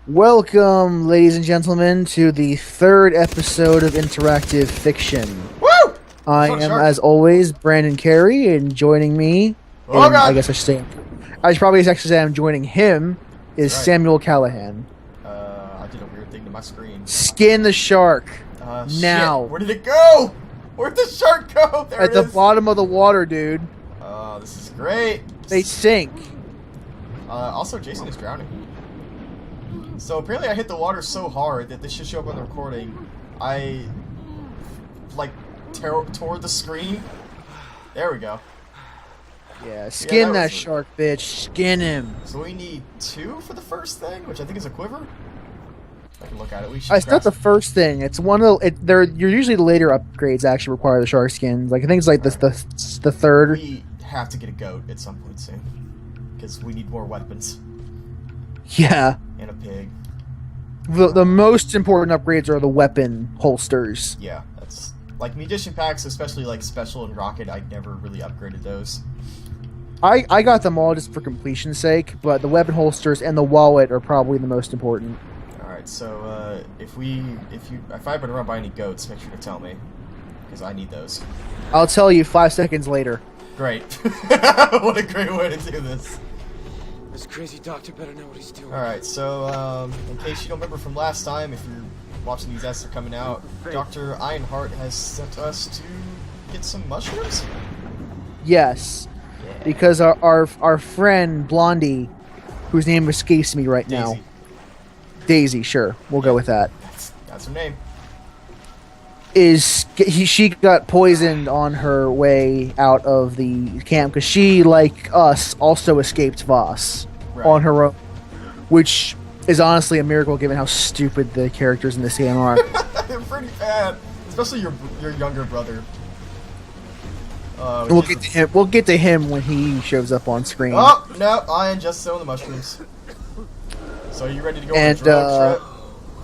Welcome, ladies and gentlemen, to the third episode of Interactive Fiction. Woo! I am, as always, Brandon Carey, and joining me, I guess I should say, I should probably actually say I'm joining him, is right. Samuel Callahan. I did a weird thing to my screen. Skin the shark. Now. Shit. Where did it go? Where'd the shark go? There At it the is. bottom of the water, dude. Oh, this is great. They sink. Also, Jason is drowning. So apparently I hit the water so hard that this should show up on the recording. I, like, tore the screen. There we go. Yeah, skin that was shark, bitch. Skin him. So we need 2 for the first thing, which I think is a quiver. I can look at it. We should. It's not the first thing. It's one of you're usually the later upgrades actually require the shark skins. Like I think it's like the third. We have to get a goat at some point soon because we need more weapons. Yeah. And a pig. The most important upgrades are the weapon holsters. Yeah, that's like munition packs, especially like special and rocket. I never really upgraded those. I got them all just for completion's sake, but the weapon holsters and the wallet are probably the most important. All right, so if I happen to run by any goats, make sure to tell me because I need those. I'll tell you 5 seconds later. Great. What a great way to do this. This crazy doctor better know what he's doing. Alright, so, in case you don't remember from last time, if you're watching these as they're coming out, Dr. Ironheart has sent us to get some mushrooms? Yes, because our friend Blondie, whose name escapes me right now. Daisy, sure, we'll go with that. That's her name. She got poisoned on her way out of the camp because she, like us, also escaped Voss on her own, which is honestly a miracle given how stupid the characters in this game are. They're pretty bad, especially your younger brother. We'll get to him. We'll get to him when he shows up on screen. Oh no, I am just selling the mushrooms. So are you ready to go on a drug trip?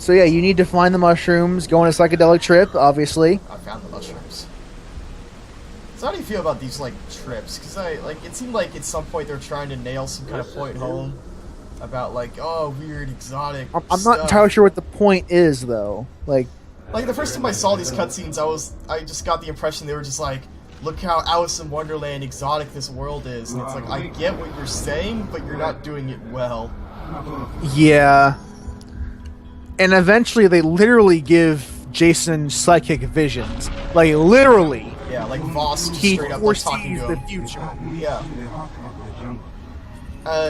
So yeah, you need to find the mushrooms, go on a psychedelic trip, obviously. I found the mushrooms. So how do you feel about these, like, trips? Because it seemed like at some point they're trying to nail some kind of point home about, like, oh, weird, exotic I'm stuff. not entirely sure what the point is, though. Like the first time I saw these cutscenes, I just got the impression they were just like, look how Alice in Wonderland exotic this world is. And it's like, I get what you're saying, but you're not doing it well. Yeah. And eventually they literally give Jason psychic visions. Like, literally. Yeah, like Voss just He straight up like, talking foresees to the him. future. Yeah.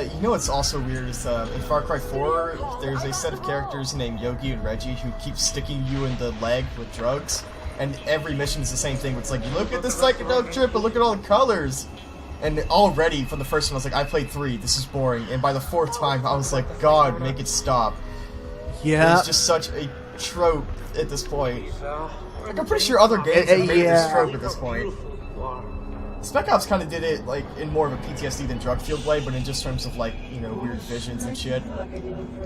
You know what's also weird is in Far Cry 4, there's a set of characters named Yogi and Reggie who keep sticking you in the leg with drugs. And every mission is the same thing. It's like, look at this psychedelic trip and look at all the colors. And already, from the first one, I was like, I played 3, this is boring. And by the 4th time, I was like, God, make it stop. Yeah. It's just such a trope at this point. Like, I'm pretty sure other games have made this trope at this point. Spec Ops kind of did it, like, in more of a PTSD than drug field way, but in just terms of, like, you know, weird visions and shit.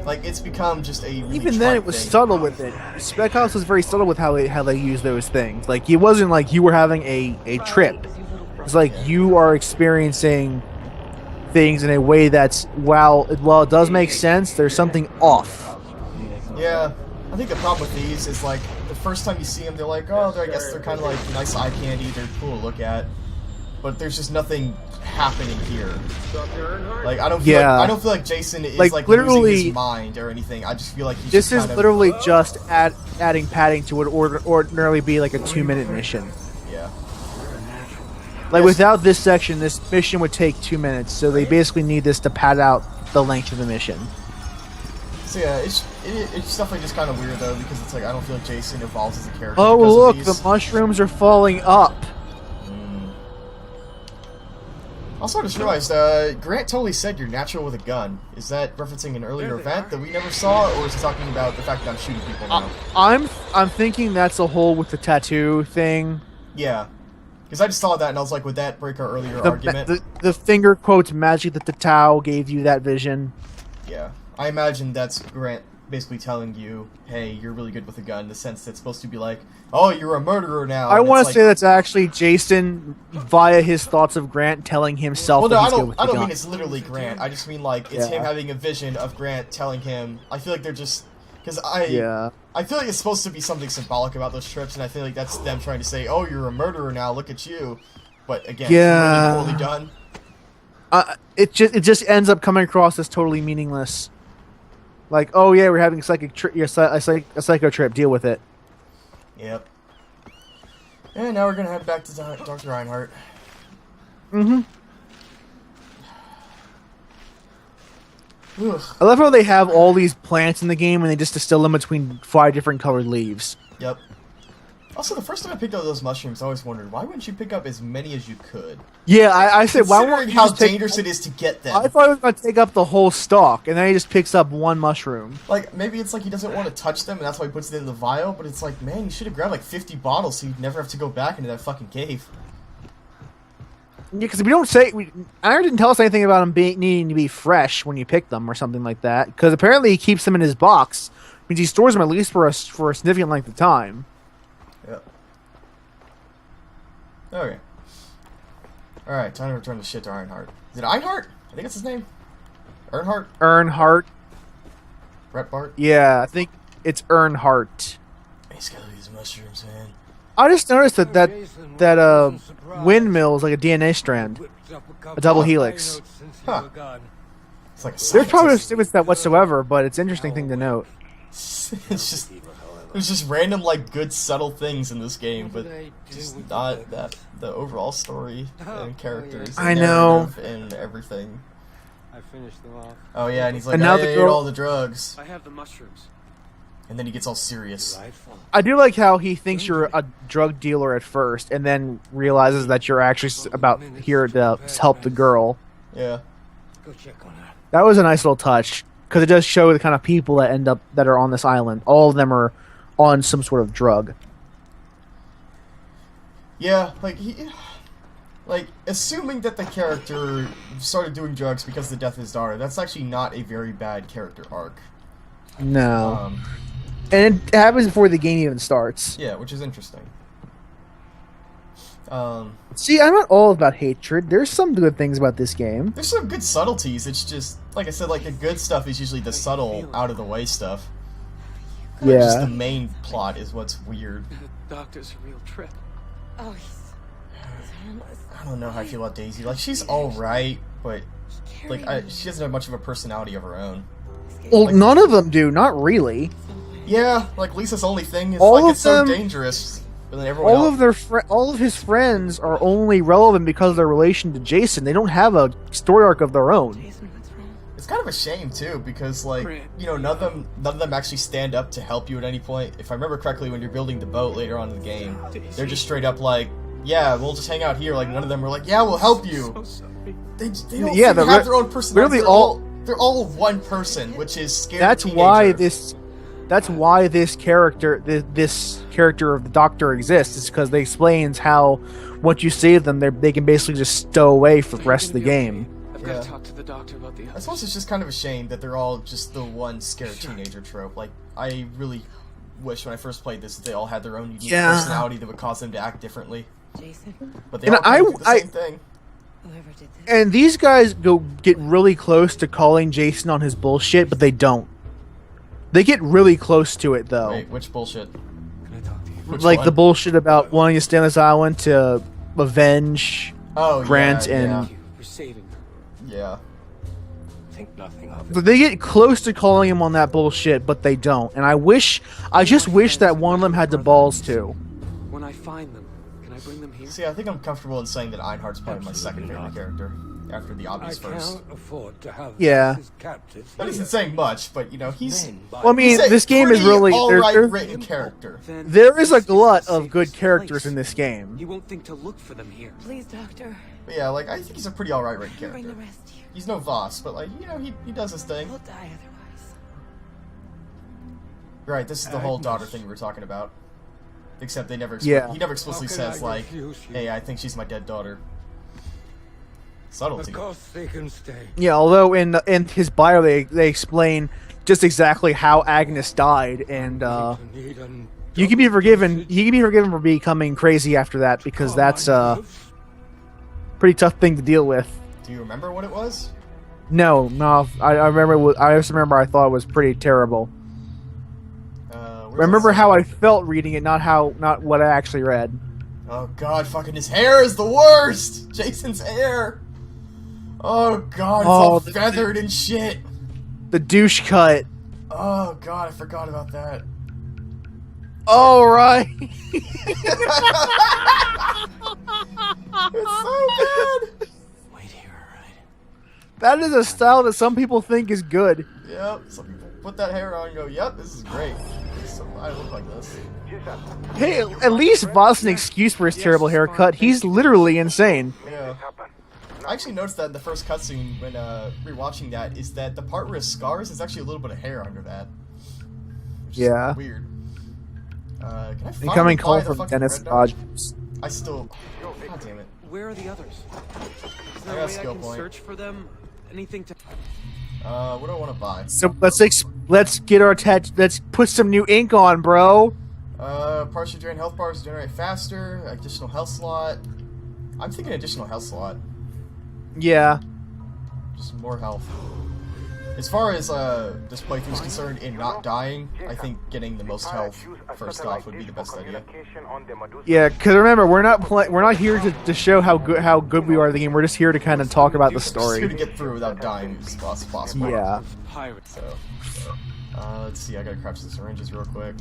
Like, it's become just a really Even then, it was subtle with it. Spec Ops was very subtle with how they use those things. Like, it wasn't like you were having a trip. It's like you are experiencing things in a way that's, while it does make sense, there's something off. Yeah, I think the problem with these is, like, the first time you see them, they're like, oh, I guess they're kind of like nice eye candy, they're cool to look at, but there's just nothing happening here. Like, I don't feel like Jason is like literally losing his mind or anything. I just feel like he's this just is literally just adding padding to what would ordinarily be like a 2-minute mission. Yeah. Like, without this section, this mission would take 2 minutes, so they basically need this to pad out the length of the mission. So yeah, it's definitely just kind of weird though, because it's like I don't feel like Jason evolves as a character. Oh because look, of the these. mushrooms are falling up. Also, I just realized Grant totally said you're natural with a gun. Is that referencing an earlier event that we never saw, or is he talking about the fact that I'm shooting people now? I'm thinking that's a whole with the tattoo thing. Yeah, because I just saw that and I was like, would that break our earlier argument? The finger quotes magic that the Tao gave you that vision. Yeah, I imagine that's Grant basically telling you, hey, you're really good with a gun, in the sense that it's supposed to be like, oh, you're a murderer now. I and want it's to say like, that's actually Jason via his thoughts of Grant telling himself well, no, that I he's good don't. with I the don't gun. mean it's literally Grant. I just mean like it's him having a vision of Grant telling him. I feel like they're just because I feel like it's supposed to be something symbolic about those trips, and I feel like that's them trying to say, oh, you're a murderer now. Look at you. But again, it's really poorly done. It just ends up coming across as totally meaningless. Like, oh yeah, we're having a psycho trip. Deal with it. Yep. And now we're gonna head back to Dr. Reinhardt. Mm-hmm. Ugh. I love how they have all these plants in the game and they just distill them between 5 different colored leaves. Yep. Also, the first time I picked up those mushrooms, I always wondered, why wouldn't you pick up as many as you could? Yeah, I said, why won't Considering you how just take... dangerous it is to get them. I thought it was going to take up the whole stalk, and then he just picks up one mushroom. Like, maybe it's like he doesn't want to touch them, and that's why he puts it in the vial, but it's like, man, you should have grabbed like 50 bottles so you'd never have to go back into that fucking cave. Yeah, because we don't say... Iron didn't tell us anything about him needing to be fresh when you pick them or something like that, because apparently he keeps them in his box. Which means he stores them at least for a significant length of time. Yep. Okay. Alright, time to return the shit to Ironheart. Is it Einhart? I think that's his name. Earnhardt. Brett Bart? Yeah, I think it's Earnhardt. He's got these mushrooms, man. I just noticed that windmill is like a DNA strand. A double helix. Huh. It's like a There's probably no scientist. stupid that whatsoever, but it's an interesting thing to note. It's just... There's just random, like, good, subtle things in this game, but just not the overall story and characters and I know. narrative and everything. I finished them off. Oh yeah, and he's like, And now I the ate girl- all the drugs. I have the mushrooms. And then he gets all serious. I do like how he thinks you're a drug dealer at first, and then realizes that you're actually about here to help the girl. Yeah. Go check on her. That was a nice little touch, because it does show the kind of people that are on this island. All of them are on some sort of drug. Yeah, like, assuming that the character started doing drugs because of the death of his daughter, that's actually not a very bad character arc. No. And it happens before the game even starts. Yeah, which is interesting. See, I'm not all about hatred. There's some good things about this game. There's some good subtleties, it's just, like I said, like, the good stuff is usually the subtle, out-of-the-way stuff. Yeah. Just the main plot is what's weird. The doctor's a real trip. Oh, he's harmless. I don't know how I feel about Daisy. Like, she's alright, but, like, she doesn't have much of a personality of her own. Well, Like- none of them do. Not really. Yeah, like, Lisa's only thing is, All like, of it's so them- dangerous. But then everyone All else... of all of his friends are only relevant because of their relation to Jason. They don't have a story arc of their own. Jason, what's wrong? It's kind of a shame, too, because, like, you know, none of them actually stand up to help you at any point. If I remember correctly, when you're building the boat later on in the game, they're just straight up like, yeah, we'll just hang out here. Like, none of them are like, yeah, we'll help you. So sorry. They don't Yeah, even have their own personality. literally They're all one person, which is scary. That's why this character, this character of the Doctor exists. Is because they explains how once you save them, they can basically just stow away for the rest of the game. I've Yeah. got to talk to the doctor about the I others. suppose it's just kind of a shame that they're all just the one scared teenager trope. Like, I really wish when I first played this that they all had their own unique Yeah. personality that would cause them to act differently. Jason, But they And all kind of do the I- same thing. whoever did this. And these guys get really close to calling Jason on his bullshit, but they don't. They get really close to it though. Wait, which bullshit? Can I talk to you? Which Like one? the bullshit about wanting to stay on this island to avenge Oh, Grant yeah, and- Thank you for saving her. yeah. Think nothing of it. But they get close to calling him on that bullshit, but they don't. And I just wish that one of them had the balls to. When I find them, can I bring them here? See, I think I'm comfortable in saying that Einhardt's probably my second favorite character after the I obvious first. can't afford to have Yeah. this captive. That isn't saying much, but you know, he's Well, I mean, he's a this game is pretty really alright there- written character. Then there is a this glut the of good safest characters place. in this game. You won't think to look for them here. Please, Doctor. But yeah, like I think he's a pretty alright written Bring character. the rest here. He's no Voss, but like, you know, he does his thing. We'll die otherwise. Right, this is the whole daughter thing we were talking about. Except they never Yeah. he never explicitly How can says I like, refuse you? hey, I think she's my dead daughter. Of Subtlety. course they can stay. Yeah, although in his bio they explain just exactly how Agnes died, and you can be forgiven. He can be forgiven for becoming crazy after that, because that's a pretty tough thing to deal with. Do you remember what it was? No, I remember. I just remember I thought it was pretty terrible. Remember how I felt reading it, not what I actually read. Oh god, fucking his hair is the worst! Jason's hair! Oh god, it's all feathered and shit! The douche cut. Oh god, I forgot about that. Oh, right. It's so bad! Wait here, right? That is a style that some people think is good. Yep, some people put that hair on and go, yep, this is great. I look like this. Hey, at least Voss an excuse for his terrible haircut. He's literally insane. Yeah. I actually noticed that in the first cutscene when rewatching that, is that the part where his scars is actually a little bit of hair under that. Which is weird. Can I finally Incoming buy call the from fucking Dennis Red Dot? Dodgers. I still... God damn it. Where are the others? Is there I got a way a I skill can point. search for them? Anything to... What do I want to buy? So let's get our let's put some new ink on, bro. Partially drain health bars generate faster. Additional health slot. I'm thinking additional health slot. Yeah. Just more health. As far as this playthrough is concerned in not dying, I think getting the most health first off would be the best idea. Yeah, because remember, we're not here to show how good we are at the game. We're just here to kind of talk about the Just story. here to get through without dying as fast as possible. Yeah. Pirates. So, let's see. I gotta craft the syringes real quick.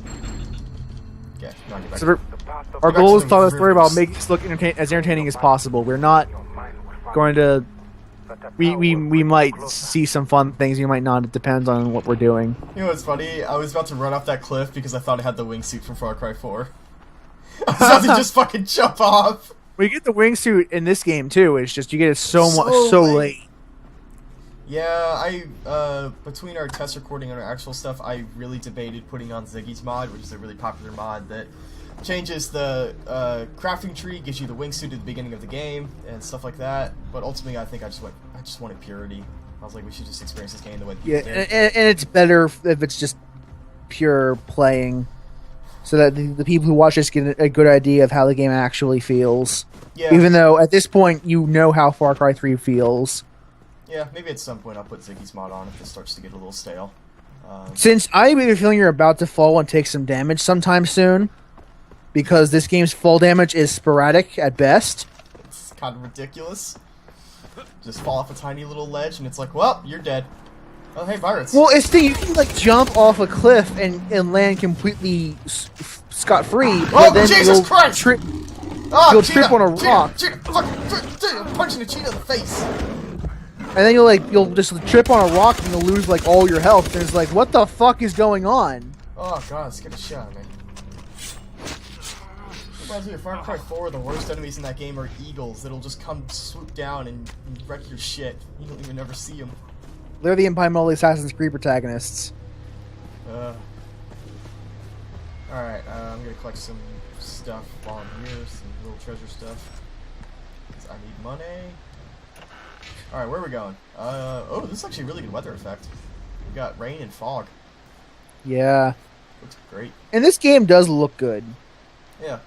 Okay, now get back. So our goal is to tell the story about making this look as entertaining as possible. We're not going to. We might see some fun things. We might not. It depends on what we're doing. You know what's funny? I was about to run off that cliff because I thought it had the wingsuit from Far Cry 4. I was about to just fucking jump off. We get the wingsuit in this game too. It's just you get it so late. Yeah, between our test recording and our actual stuff, I really debated putting on Ziggy's mod, which is a really popular mod that changes the crafting tree, gives you the wingsuit at the beginning of the game, and stuff like that. But ultimately, I think I just wanted purity. I was like, we should just experience this game the way people did. And it's better if it's just pure playing, so that the people who watch this get a good idea of how the game actually feels. Yeah. Even though at this point you know how Far Cry 3 feels. Yeah, maybe at some point I'll put Ziggy's mod on if it starts to get a little stale. Since I have a feeling you're about to fall and take some damage sometime soon, because this game's fall damage is sporadic at best. It's kind of ridiculous. Just fall off a tiny little ledge and it's like, well, you're dead. Oh, hey, pirates. Well, it's the you can like jump off a cliff and land completely scot-free. Oh, then Jesus you'll Christ! Trip, Oh, you'll cheetah, trip on a rock. Cheetah, fucking punching a cheetah in the face. And then you'll just trip on a rock and you'll lose like all your health. And it's like, what the fuck is going on? Oh god, it's getting a shot, man. Reminds me of Far Cry 4, the worst enemies in that game are eagles that'll just come swoop down and wreck your shit. You don't even ever see them. They're the primarily Assassin's Creed protagonists. Alright, I'm gonna collect some stuff while I'm here, some little treasure stuff. 'Cause I need money. Alright, where are we going? Oh, this is actually a really good weather effect. We got rain and fog. Yeah. Looks great. And this game does look good. Yeah.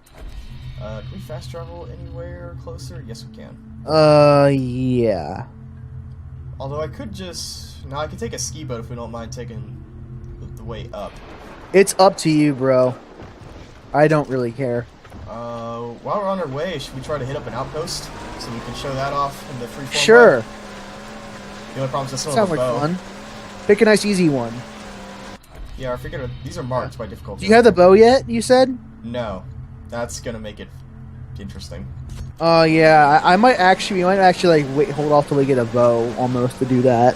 Can we fast travel anywhere closer? Yes, we can. Yeah. Although I could just... No, I could take a ski boat if we don't mind taking the way up. It's up to you, bro. I don't really care. While we're on our way, should we try to hit up an outpost so we can show that off in the freeform? Sure. way? The only problem is I still Sounds have like a bow. fun. Pick a nice easy one. Yeah, I figured these are marked by difficulty. Do you have the bow yet, you said? No. That's gonna make it interesting. Oh, yeah. We might actually like hold off till we get a bow almost to do that.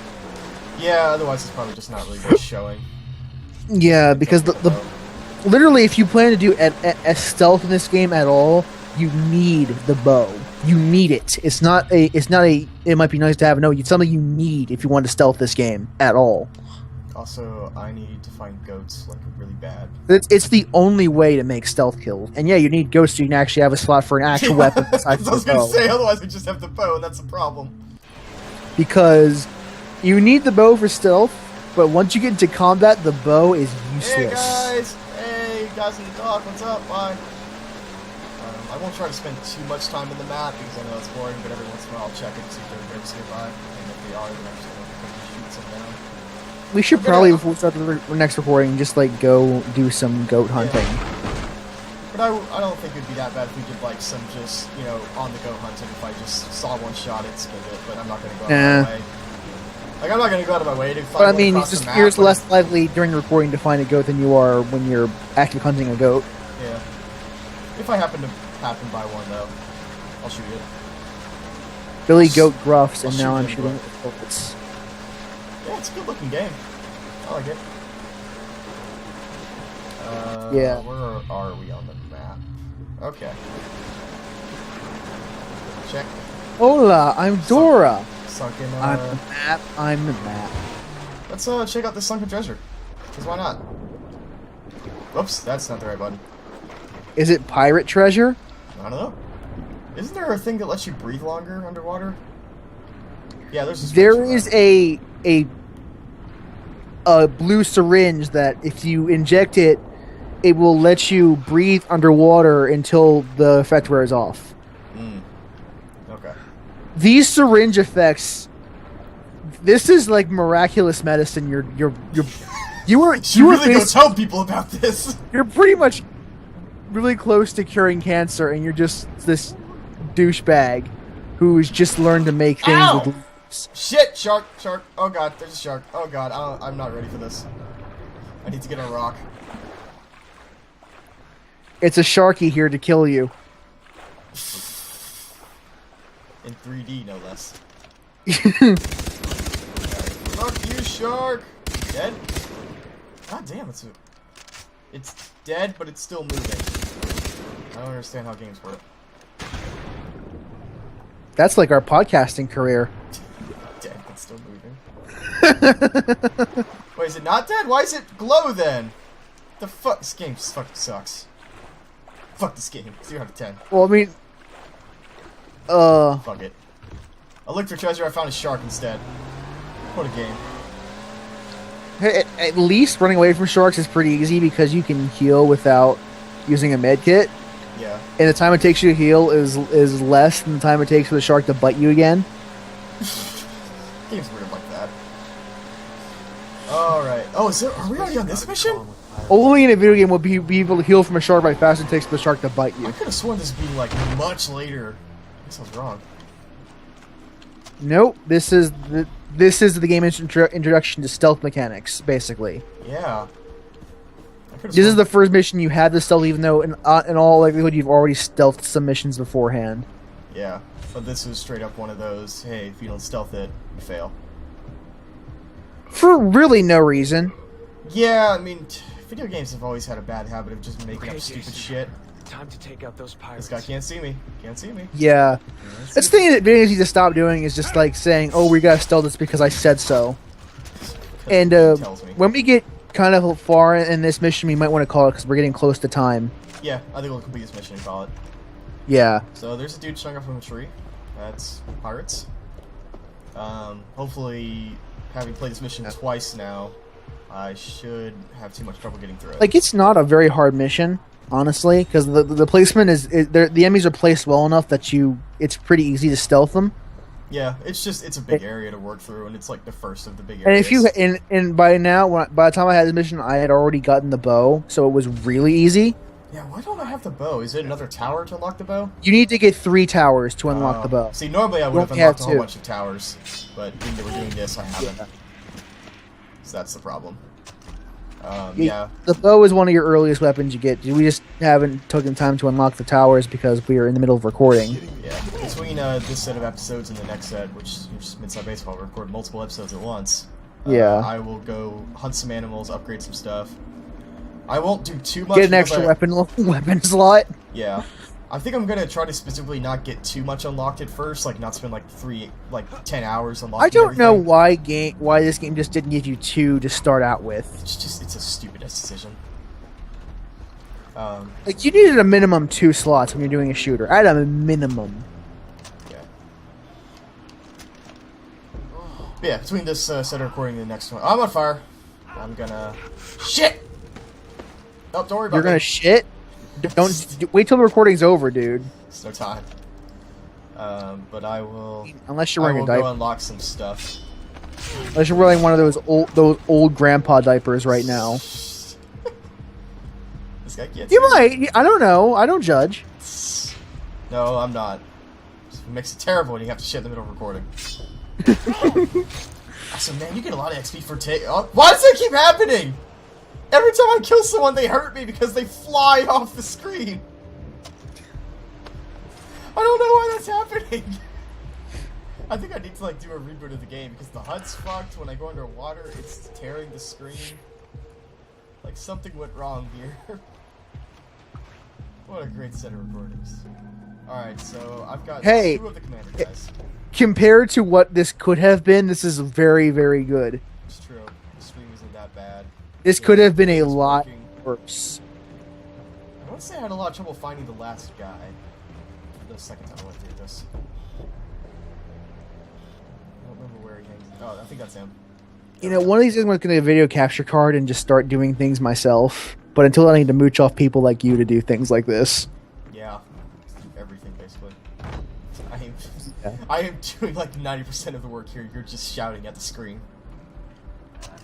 Yeah, otherwise it's probably just not really worth showing. Yeah, because the literally, if you plan to do a stealth in this game at all, you need the bow. You need it. It's not a. It might be nice to have. No, it's something you need if you want to stealth this game at all. Also, I need to find goats like really bad. It's the only way to make stealth kills. And yeah, you need ghosts so you can actually have a slot for an actual weapon besides I was the gonna bow. say, otherwise we just have the bow, and that's the problem. Because you need the bow for stealth, but once you get into combat, the bow is Hey useless. guys in the dock, what's up? Bye. I won't try to spend too much time in the map because I know it's boring, but every once in a while I'll check it and see if they're nearby. And if they are, then I'm just going to shoot some down. We should probably, before we start the next recording, just like go do some goat hunting. But I don't think it'd be that bad if we did like some just, you know, on the go hunting. If I just saw one shot it, skinned it, but I'm not going to go out of my way. Like, I'm not going to go out of my way to find But I one mean, across just the map, you're but less likely during the recording to find a goat than you are when you're active hunting a goat. Yeah. If I happen by one, though, I'll shoot it. Billy Goat gruffs, I'll and now shoot I'm him, shooting but- with focus. Yeah, it's a good looking game. I like it. Yeah. Where are we on the map? Okay. Check. Hola, I'm Dora. Sunken, I'm the map. I'm the map. let's check out this sunken treasure. Because why not? Whoops, that's not the right button. Is it pirate treasure? I don't know. Isn't there a thing that lets you breathe longer underwater? Yeah, there's this There feature, is right? a blue syringe that if you inject it, it will let you breathe underwater until the effect wears off. Okay. These syringe effects, this is like miraculous medicine. You were really go tell people about this. you're pretty much really close to curing cancer, and you're just this douchebag who's just learned to make things Ow! with leaves. Shit! Shark! Shark! Oh god, there's a shark. Oh god, I'm not ready for this. I need to get on a rock. It's a sharky here to kill you. In 3D, no less. Fuck you, shark! Dead? God damn, it's dead, but it's still moving. I don't understand how games work. That's like our podcasting career. Dead, but still moving. Wait, is it not dead? Why is it glow then? The fuck? This game fucking sucks. Fuck this game. 0 out of 10. Well, I mean, Fuck it. I looked for treasure, I found a shark instead. What a game. at least running away from sharks is pretty easy because you can heal without using a med kit, Yeah. and the time it takes you to heal is less than the time it takes for the shark to bite you again. Game's weird like that. Alright. Oh, are we already on this mission? Only in a video game will be able to heal from a shark by faster it takes for the shark to bite you. I could have sworn this would be like much later. I guess I was wrong. Nope, this is the game's introduction to stealth mechanics, basically. Yeah. This is the first mission you have to stealth, even though in all likelihood you've already stealthed some missions beforehand. Yeah, but this is straight up one of those, hey, if you don't stealth it, you fail. For really no reason. Yeah, I mean, video games have always had a bad habit of just making up stupid Jason. shit. Time to take out those pirates. This guy can't see me. Can't see me. Yeah. That's the thing that video games need to stop doing is just like saying, oh, we gotta stealth this because I said so. And Tells me. when we get kind of far in this mission, we might want to call it because we're getting close to time. Yeah, I think we'll complete this mission and call it. Yeah. So there's a dude showing up from a tree. That's pirates. Hopefully, having played this mission twice now, I should have too much trouble getting through it. Like, it's not a very hard mission, honestly, because the placement the enemies are placed well enough that it's pretty easy to stealth them. Yeah, it's a big area to work through, and it's like the first of the big And areas. if you and by now, by the time I had this mission, I had already gotten the bow, so it was really easy. Yeah, why don't I have the bow? Is it another tower to unlock the bow? You need to get 3 towers to unlock the bow. See, normally I would have only have unlocked a whole 2. bunch of towers, but being that we're doing this, I haven't. Yeah. So that's the problem. Yeah. The bow is one of your earliest weapons you get. We just haven't taken time to unlock the towers because we are in the middle of recording. Yeah. Between this set of episodes and the next set, which is Midside Baseball, we record multiple episodes at once. Yeah. I will go hunt some animals, upgrade some stuff. I won't do too much. Get an extra weapon slot. Yeah. I think I'm gonna try to specifically not get too much unlocked at first, like not spend like 10 hours unlocking I don't know everything. why this game just didn't give you 2 to start out with. It's a stupid decision. Like, you needed a minimum 2 slots when you're doing a shooter. At a minimum. Yeah. But yeah, between this set of recording and the next one, I'm on fire. I'm gonna shit. Oh, don't worry about it. You're gonna shit? Don't wait till the recording's over, dude. There's no time. But I will. Unless you're I wearing will a diaper. go unlock some stuff. Unless you're wearing one of those old grandpa diapers right now. This guy can't. You might. I don't know. I don't judge. No, I'm not. It makes it terrible when you have to shit in the middle of recording. So man, you get a lot of XP for why does that keep happening? Every time I kill someone, they hurt me because they fly off the screen. I don't know why that's happening. I think I need to like do a reboot of the game because the HUD's fucked. When I go underwater, it's tearing the screen. Like something went wrong here. What a great set of recordings. Alright, so I've got 2 of the commander guys. Compared to what this could have been, this is very, very good. It's true. The stream isn't that bad. This could have been a lot worse. I want to say I had a lot of trouble finding the last guy. The second time I went through this. I don't remember where he hangs. Oh, I think that's him. You know, one of these days I'm going to get a video capture card and just start doing things myself. But until then, I need to mooch off people like you to do things like this. Yeah. Everything, basically. I am doing like 90% of the work here. You're just shouting at the screen.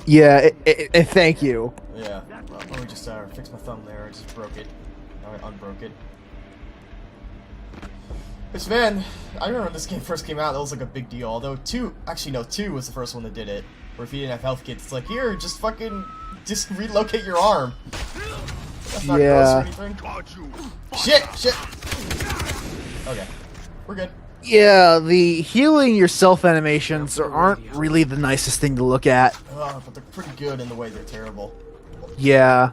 Yeah, thank you. Yeah. Well, let me just fix my thumb there. I just broke it. Now I unbroke it. Which, man, I remember when this game first came out, that was like a big deal. Although 2 was the first one that did it. Where if you didn't have health kits, it's like, here, just relocate your arm. That's not gross or anything. Shit! Okay. We're good. Yeah, the healing yourself animations aren't really the nicest thing to look at. But they're pretty good in the way they're terrible. Yeah.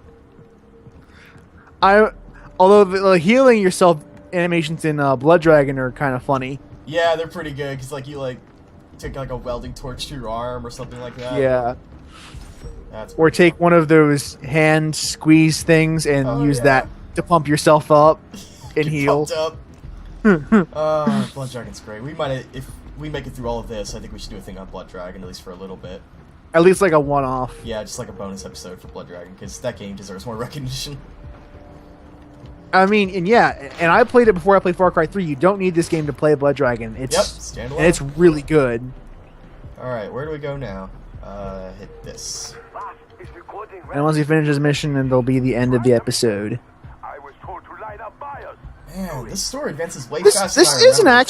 Although the healing yourself animations in Blood Dragon are kind of funny. Yeah, they're pretty good, because like you like take like a welding torch to your arm or something like that. Yeah. Or take one of those hand squeeze things and use that to pump yourself up and heal. Pumped up. Blood Dragon's great. We might, if we make it through all of this, I think we should do a thing on Blood Dragon, at least for a little bit. At least like a one-off. Yeah, just like a bonus episode for Blood Dragon, because that game deserves more recognition. I mean, and I played it before I played Far Cry 3. You don't need this game to play Blood Dragon. It's standalone. And it's really good. Alright, where do we go now? Hit this. And once he finishes the mission, then there'll be the end of the episode. Man, this story advances way faster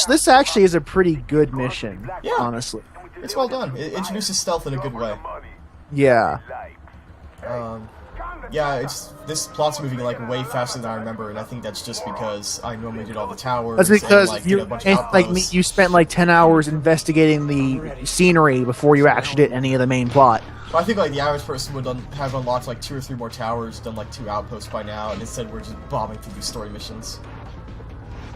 This actually is a pretty good mission. Yeah. Honestly. It's well done. It introduces stealth in a good way. Yeah. Yeah, this plot's moving like way faster than I remember, and I think that's just because I normally did all the towers. That's because and, did a bunch of like me, you spent like 10 hours investigating the scenery before you actually did any of the main plot. Well, I think like the average person would have unlocked like 2 or 3 more towers, done like 2 outposts by now, and instead we're just bombing through these story missions.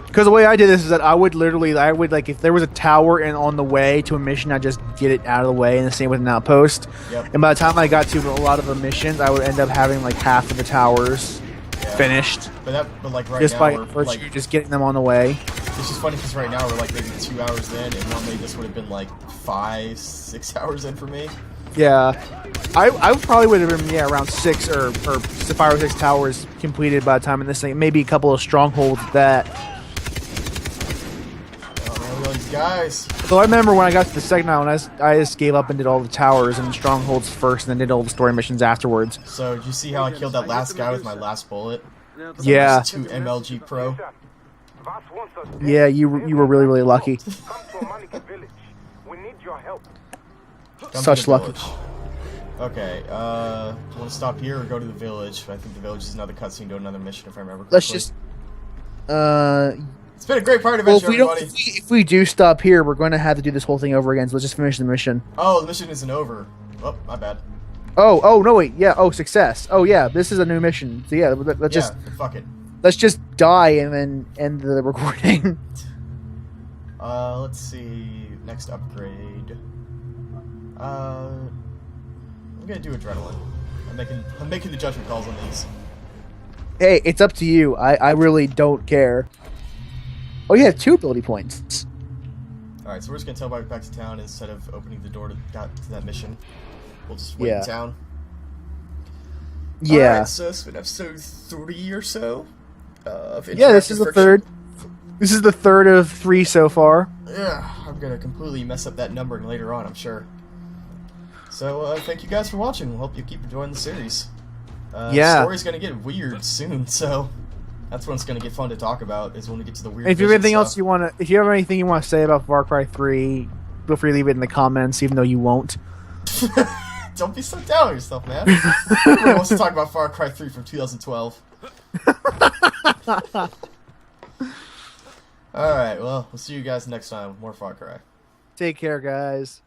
Because the way I did this is that I would like if there was a tower and on the way to a mission, I'd just get it out of the way, and the same with an outpost. Yep. And by the time I got to a lot of the missions, I would end up having like half of the towers finished. But like right just now, by we're virtue like just getting them on the way. It's just funny because right now we're like maybe 2 hours in, and normally this would have been like 5-6 hours in for me. Yeah, I probably would have been around 6 or 5 or 6 towers completed by the time in this thing. Maybe a couple of strongholds at that. Guys. So I remember when I got to the second island, I just gave up and did all the towers and the strongholds first, and then did all the story missions afterwards. So did you see how I killed that last guy with my last bullet? Yeah. 2 MLG Pro. Yeah, you were really, really lucky. Such luck. Okay, want to stop here or go to the village? I think the village is another cutscene to another mission, if I remember correctly. Let's just, It's been a great party adventure, everybody. If we do stop here, we're going to have to do this whole thing over again, so let's just finish the mission. Oh, the mission isn't over. Oh, my bad. Oh, no, wait, yeah, success. Oh, yeah, this is a new mission. So, yeah, let's fuck it. Let's just die and then end the recording. Let's see. Next upgrade. I'm gonna do adrenaline. I'm making the judgment calls on these. Hey, it's up to you. I really don't care. Oh, you have 2 ability points. Alright, so we're just gonna teleport back to town instead of opening the door to that mission. We'll just wait Yeah. in town. Yeah. Alright, so it's been episode 3 or so of Yeah, this is the Interactive third. Friction. This is the third of 3 so far. Yeah, I'm gonna completely mess up that number later on, I'm sure. So, thank you guys for watching. We hope you keep enjoying the series. Yeah. The story's gonna get weird soon, so that's when it's gonna get fun to talk about. Is when we get to the weird. If you have vision anything else stuff. you want to, if you have anything you want to say about Far Cry 3, feel free to leave it in the comments, even though you won't. Don't be so down on yourself, man. Everyone wants to talk about Far Cry 3 from 2012. Alright, well, we'll see you guys next time with more Far Cry. Take care, guys.